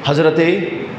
حضرت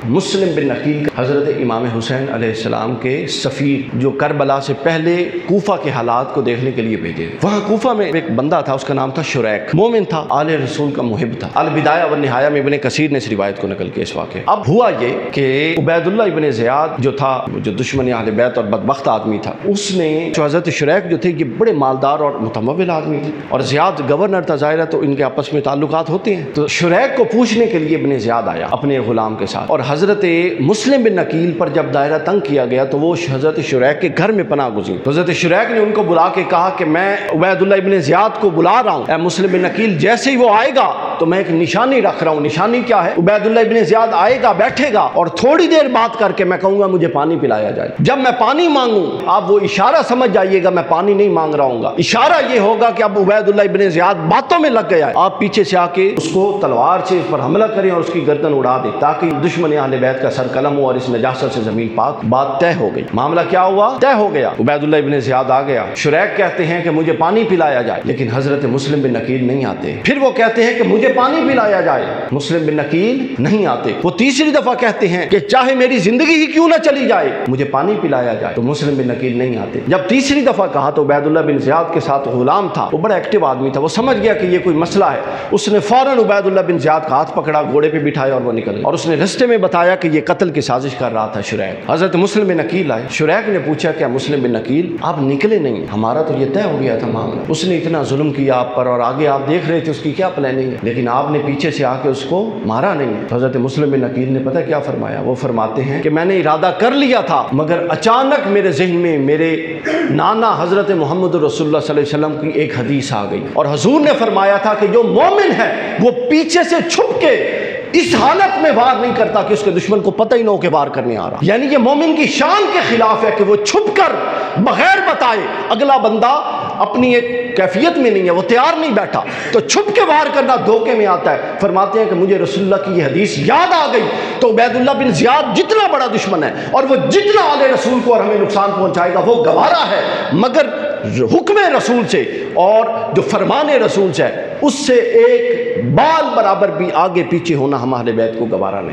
مسلم بن عقیل حضرت امام حسین علیہ السلام کے سفیر جو کربلا سے پہلے کوفہ کے حالات کو دیکھنے کے لیے بھیجے. وہاں کوفہ میں ایک بندہ تھا، اس کا نام تھا شریک، مومن تھا، آل رسول کا محب تھا. البدایہ والنہایہ میں ابن کثیر نے اس روایت کو نقل کیا اس واقعے. اب ہوا یہ کہ عبید اللہ ابن زیاد جو تھا، جو دشمن اہل بیت اور بدبخت آدمی تھا، اس نے جو حضرت شریک جو تھے یہ بڑے مالدار اور متمول آدمی تھے، اور زیاد گورنر تھا، ظاہر ہے تو ان کے آپس میں تعلقات ہوتے ہیں. تو شریک کو پوچھنے کے لیے ابن زیاد آیا اپنے غلام کے ساتھ، اور حضرت مسلم بن عقیل پر جب دائرہ تنگ کیا گیا تو وہ حضرت شریک کے گھر میں پناہ گزین. حضرت شریک نے ان کو بلا کے کہا کہ میں عبید اللہ ابن زیاد کو بلا رہا ہوں، اے مسلم بن عقیل جیسے ہی وہ آئے گا تو میں ایک نشانی رکھ رہا ہوں. نشانی کیا ہے؟ عبید اللہ ابن زیاد آئے گا، بیٹھے گا، اور تھوڑی دیر بات کر کے میں کہوں گا مجھے پانی پلایا جائے. جب میں پانی مانگوں آپ وہ اشارہ سمجھ جائیے گا میں پانی نہیں مانگ رہا ہوں گا. اشارہ یہ ہوگا کہ اب عبید اللہ ابن زیاد باتوں میں لگ گیا ہے، آپ پیچھے سے آ کے اس کو تلوار سے اس پر حملہ کریں اور اس کی گردن اڑا دیں تاکہ دشمن اہل بیت کا سر قلم ہو اور اس نجاست سے زمین پاک. بات طے ہو گئی. معاملہ کیا ہوا؟ طے ہو گیا. عبید اللہ ابن زیاد آ گیا. شریک کہتے ہیں کہ مجھے پانی پلایا جائے، لیکن حضرت مسلم بن عقیل نہیں آتے. پھر وہ کہتے ہیں کہ مجھے پانی پلایا جائے، مسلم بن عقیل نہیں آتے. وہ تیسری دفعہ کہتے ہیں کہ چاہے میری زندگی ہی کیوں نہ چلی جائے مجھے پانی پلایا جائے، تو مسلم بن عقیل نہیں آتے. جب تیسری دفعہ کہا تو عبید اللہ بن زیاد کے ساتھ غلام تھا، وہ بڑا ایکٹیو آدمی تھا، وہ سمجھ گیا کہ یہ کوئی مسئلہ ہے. اس نے فوراً عبید اللہ بن زیاد کا ہاتھ پکڑا، گھوڑے پہ بٹھایا اور وہ نکل گیا. اور اس نے رستے میں بتایا کہ یہ قتل کی سازش کر رہا تھا شریک. حضرت مسلم بن عقیل آئے. شریک نے پوچھا کہ مسلم بن عقیل آپ نکلے نہیں؟ ہمارا تو یہ طے ہو گیا تھا معاملہ، اس نے اتنا ظلم کیا آپ پر اور آگے آپ دیکھ رہے تھے اس کی کیا پلاننگ ہے، لیکن آپ نے پیچھے سے آ کے اس کو مارا نہیں. حضرت مسلم بن عقیل نے پتہ کیا فرمایا؟ وہ فرماتے ہیں کہ میں نے ارادہ کر لیا تھا مگر اچانک میرے ذہن میں میرے نانا حضرت محمد رسول اللہ صلی اللہ علیہ وسلم کی ایک حدیث آ گئی، اور حضور نے فرمایا تھا کہ جو مومن ہے وہ پیچھے سے چھپ کے اس حالت میں وار نہیں کرتا کہ اس کے دشمن کو پتہ ہی نہ ہو کہ وار کرنے آ رہا. یعنی یہ مومن کی شان کے خلاف ہے کہ وہ چھپ کر بغیر بتائے، اگلا بندہ اپنی ایک کیفیت میں نہیں ہے، وہ تیار نہیں بیٹھا تو چھپ کے وار کرنا دھوکے میں آتا ہے. فرماتے ہیں کہ مجھے رسول اللہ کی یہ حدیث یاد آ گئی تو عبید اللہ بن زیاد جتنا بڑا دشمن ہے اور وہ جتنا آل رسول کو اور ہمیں نقصان پہنچائے گا وہ گوارا ہے، مگر حکم رسول سے اور جو فرمان رسول سے ہے اس سے ایک بال برابر بھی آگے پیچھے ہونا ہم اہل بیت کو گوارا نہیں.